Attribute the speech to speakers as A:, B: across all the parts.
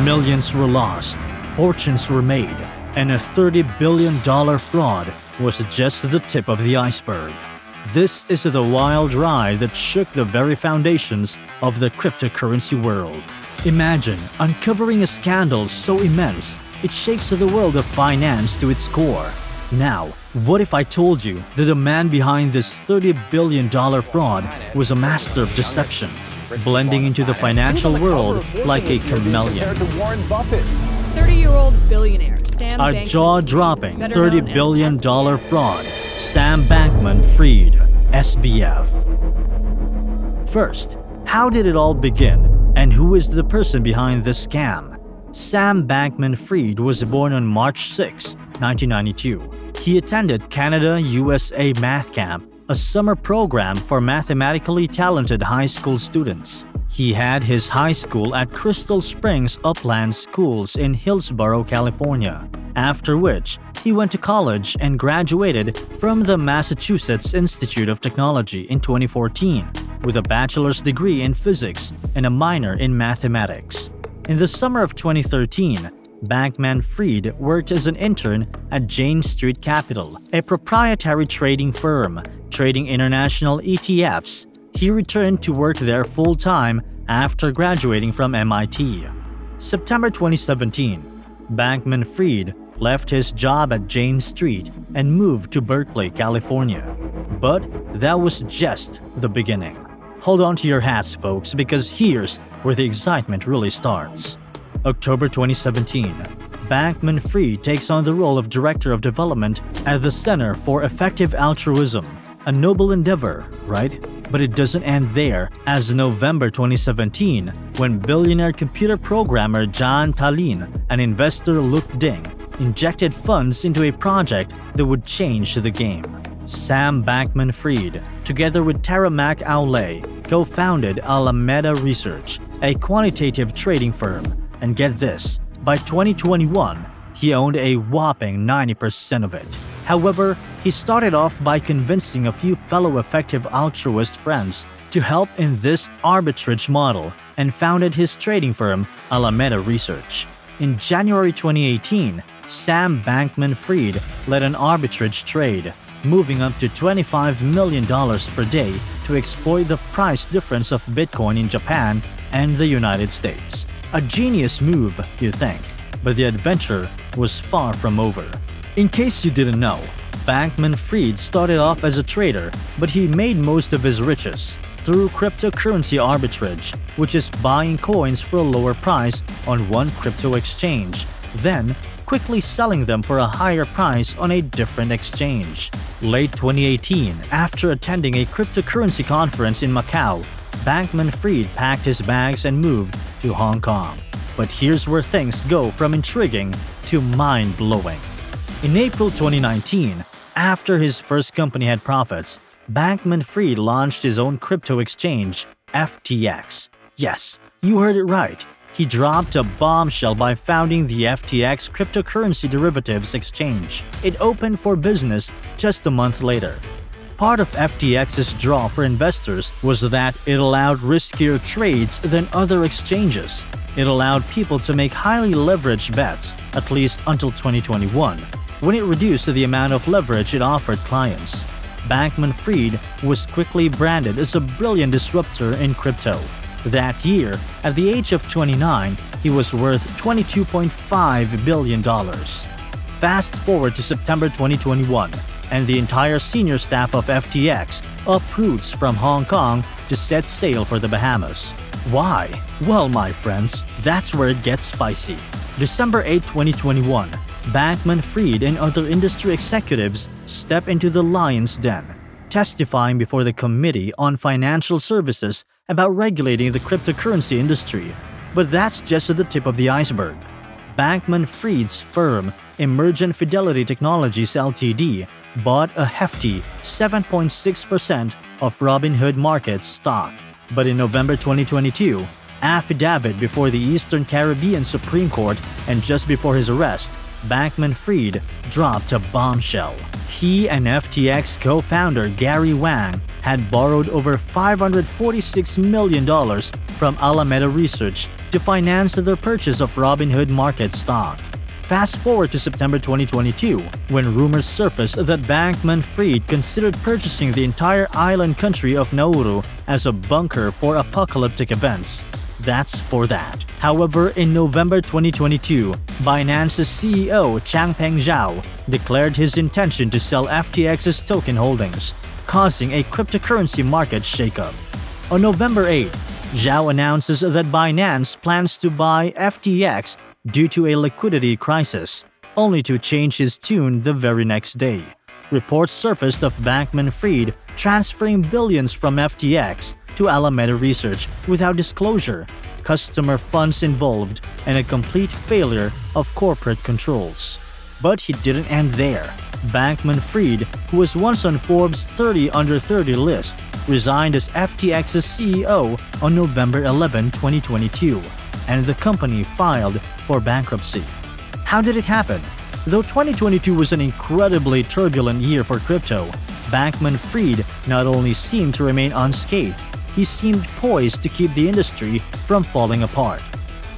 A: Millions were lost, fortunes were made, and a $30 billion fraud was just the tip of the iceberg. This is the wild ride that shook the very foundations of the cryptocurrency world. Imagine uncovering a scandal so immense it shakes the world of finance to its core. Now, what if I told you that the man behind this $30 billion fraud was a master of deception, blending into the financial world like a chameleon?
B: 30-year-old billionaire Sam
A: A
B: Bankman-Fried,
A: jaw-dropping
B: better
A: $30
B: known as
A: billion
B: SBF.
A: fraud, Sam Bankman-Fried, SBF. First, how did it all begin, and who is the person behind this scam? Sam Bankman-Fried was born on March 6, 1992. He attended Canada-USA Mathcamp, a summer program for mathematically talented high school students. He had his high school at Crystal Springs Upland Schools in Hillsborough, California, after which he went to college and graduated from the Massachusetts Institute of Technology in 2014 with a bachelor's degree in physics and a minor in mathematics. In the summer of 2013, Bankman-Fried worked as an intern at Jane Street Capital, a proprietary trading firm trading international ETFs. He returned to work there full-time after graduating from MIT. September 2017, Bankman-Fried left his job at Jane Street and moved to Berkeley, California. But that was just the beginning. Hold on to your hats, folks, because here's where the excitement really starts. October 2017, Bankman-Fried takes on the role of Director of Development at the Center for Effective Altruism. A noble endeavor, right? But it doesn't end there, as November 2017, when billionaire computer programmer John Tallinn and investor Luke Ding injected funds into a project that would change the game. Sam Bankman-Fried, together with Tara McAuley, co-founded Alameda Research, a quantitative trading firm. And get this, by 2021, he owned a whopping 90% of it. However, he started off by convincing a few fellow effective altruist friends to help in this arbitrage model and founded his trading firm, Alameda Research. In January 2018, Sam Bankman-Fried led an arbitrage trade, moving up to $25 million per day to exploit the price difference of Bitcoin in Japan and the United States. A genius move, you think, but the adventure was far from over. In case you didn't know, Bankman-Fried started off as a trader, but he made most of his riches through cryptocurrency arbitrage, which is buying coins for a lower price on one crypto exchange, then quickly selling them for a higher price on a different exchange. Late 2018, after attending a cryptocurrency conference in Macau, Bankman-Fried packed his bags and moved to Hong Kong. But here's where things go from intriguing to mind-blowing. In April 2019, after his first company had profits, Bankman-Fried launched his own crypto exchange, FTX. Yes, you heard it right. He dropped a bombshell by founding the FTX Cryptocurrency Derivatives Exchange. It opened for business just a month later. Part of FTX's draw for investors was that it allowed riskier trades than other exchanges. It allowed people to make highly leveraged bets, at least until 2021, when it reduced the amount of leverage it offered clients. Bankman-Fried was quickly branded as a brilliant disruptor in crypto. That year, at the age of 29, he was worth $22.5 billion. Fast forward to September 2021, and the entire senior staff of FTX uproots from Hong Kong to set sail for the Bahamas. Why? Well, my friends, that's where it gets spicy. December 8, 2021, Bankman-Fried and other industry executives step into the lion's den, testifying before the Committee on Financial Services about regulating the cryptocurrency industry. But that's just the tip of the iceberg. Bankman-Fried's firm, Emergent Fidelity Technologies Ltd., bought a hefty 7.6% of Robinhood Markets stock. But in November 2022, affidavit before the Eastern Caribbean Supreme Court and just before his arrest, Bankman-Fried dropped a bombshell. He and FTX co-founder Gary Wang had borrowed over $546 million from Alameda Research to finance their purchase of Robinhood Market stock. Fast forward to September 2022, when rumors surfaced that Bankman-Fried considered purchasing the entire island country of Nauru as a bunker for apocalyptic events. That's for that. However, in November 2022, Binance's CEO Changpeng Zhao declared his intention to sell FTX's token holdings, causing a cryptocurrency market shakeup. On November 8, Zhao announces that Binance plans to buy FTX due to a liquidity crisis, only to change his tune the very next day. Reports surfaced of Bankman-Fried transferring billions from FTX to Alameda Research without disclosure, customer funds involved, and a complete failure of corporate controls. But he didn't end there. Bankman-Fried, who was once on Forbes' 30 Under 30 list, resigned as FTX's CEO on November 11, 2022, and the company filed for bankruptcy. How did it happen? Though 2022 was an incredibly turbulent year for crypto, Bankman-Fried not only seemed to remain unscathed, he seemed poised to keep the industry from falling apart.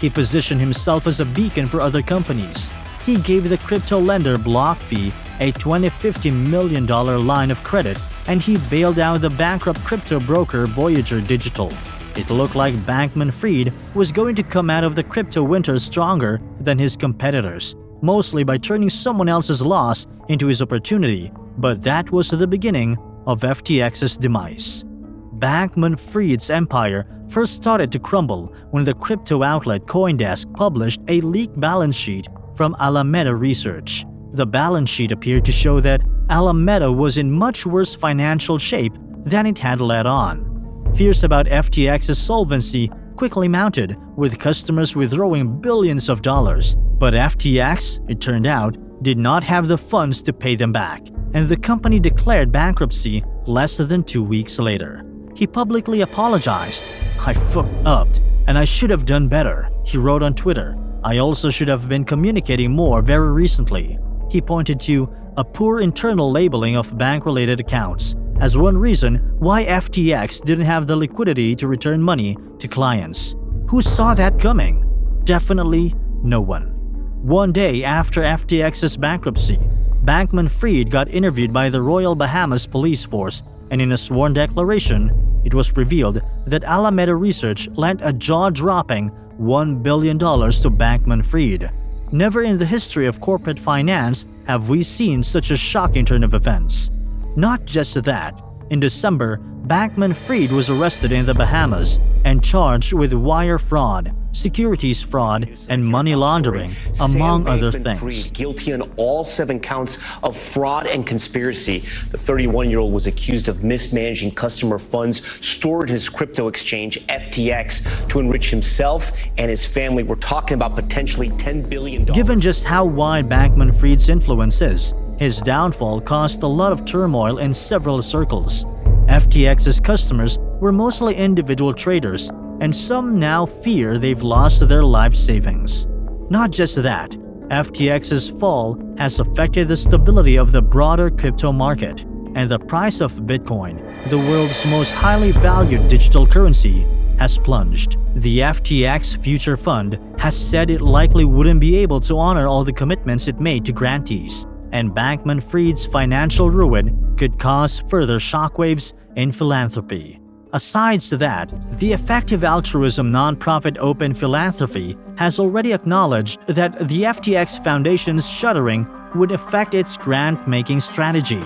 A: He positioned himself as a beacon for other companies. He gave the crypto lender BlockFi a $50 million line of credit, and he bailed out the bankrupt crypto broker Voyager Digital. It looked like Bankman-Fried was going to come out of the crypto winter stronger than his competitors, mostly by turning someone else's loss into his opportunity, but that was the beginning of FTX's demise. Bankman-Fried's empire first started to crumble when the crypto outlet CoinDesk published a leaked balance sheet from Alameda Research. The balance sheet appeared to show that Alameda was in much worse financial shape than it had let on. Fears about FTX's solvency quickly mounted, with customers withdrawing billions of dollars. But FTX, it turned out, did not have the funds to pay them back, and the company declared bankruptcy less than 2 weeks later. He publicly apologized. "I fucked up, and I should have done better," he wrote on Twitter. "I also should have been communicating more very recently." He pointed to a poor internal labeling of bank-related accounts as one reason why FTX didn't have the liquidity to return money to clients. Who saw that coming? Definitely no one. One day after FTX's bankruptcy, Bankman-Fried got interviewed by the Royal Bahamas Police Force, and in a sworn declaration, it was revealed that Alameda Research lent a jaw-dropping $1 billion to Bankman-Fried. Never in the history of corporate finance have we seen such a shocking turn of events. Not just that, in December, Bankman-Fried was arrested in the Bahamas and charged with wire fraud, securities fraud, and money laundering, among other things.
B: Guilty on all 7 counts of fraud and conspiracy. The 31-year-old was accused of mismanaging customer funds stored in his crypto exchange, FTX, to enrich himself and his family. We're talking about potentially $10 billion.
A: Given just how wide Bankman-Fried's influence is, his downfall caused a lot of turmoil in several circles. FTX's customers were mostly individual traders, and some now fear they've lost their life savings. Not just that, FTX's fall has affected the stability of the broader crypto market, and the price of Bitcoin, the world's most highly valued digital currency, has plunged. The FTX Future Fund has said it likely wouldn't be able to honor all the commitments it made to grantees, and Bankman-Fried's financial ruin could cause further shockwaves in philanthropy. Aside from that, the effective altruism nonprofit Open Philanthropy has already acknowledged that the FTX Foundation's shuttering would affect its grant-making strategy.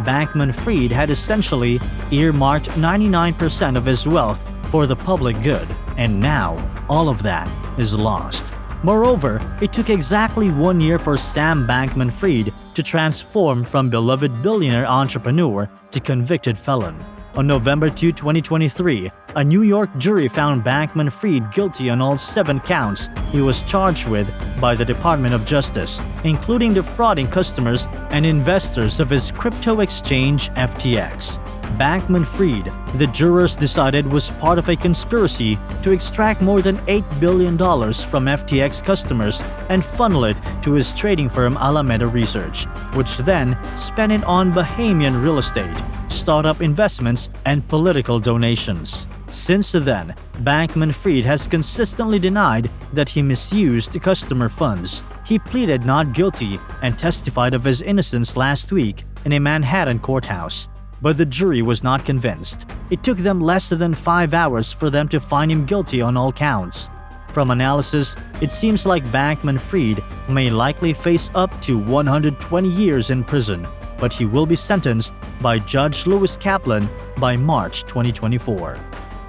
A: Bankman-Fried had essentially earmarked 99% of his wealth for the public good, and now all of that is lost. Moreover, it took exactly 1 year for Sam Bankman-Fried to transform from beloved billionaire entrepreneur to convicted felon. On November 2, 2023, a New York jury found Bankman-Fried guilty on all 7 counts he was charged with by the Department of Justice, including defrauding customers and investors of his crypto exchange FTX. Bankman-Fried, the jurors decided, was part of a conspiracy to extract more than $8 billion from FTX customers and funnel it to his trading firm Alameda Research, which then spent it on Bahamian real estate, startup investments, and political donations. Since then, Bankman-Fried has consistently denied that he misused customer funds. He pleaded not guilty and testified of his innocence last week in a Manhattan courthouse, but the jury was not convinced. It took them less than 5 hours for them to find him guilty on all counts. From analysis, it seems like Bankman-Fried may likely face up to 120 years in prison, but he will be sentenced by Judge Lewis Kaplan by March 2024.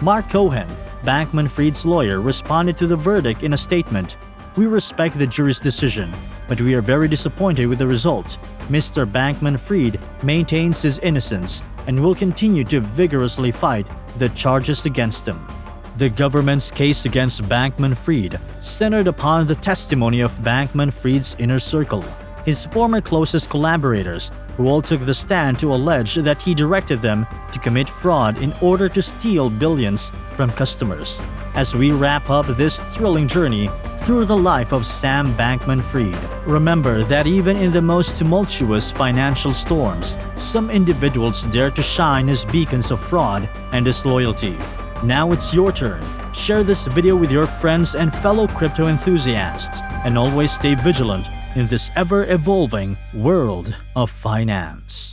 A: Mark Cohen, Bankman-Fried's lawyer, responded to the verdict in a statement. "We respect the jury's decision, but we are very disappointed with the result. Mr. Bankman-Fried maintains his innocence and will continue to vigorously fight the charges against him." The government's case against Bankman-Fried centered upon the testimony of Bankman-Fried's inner circle, his former closest collaborators, who all took the stand to allege that he directed them to commit fraud in order to steal billions from customers. As we wrap up this thrilling journey through the life of Sam Bankman-Fried, remember that even in the most tumultuous financial storms, some individuals dare to shine as beacons of fraud and disloyalty. Now it's your turn. Share this video with your friends and fellow crypto enthusiasts, and always stay vigilant in this ever-evolving world of finance.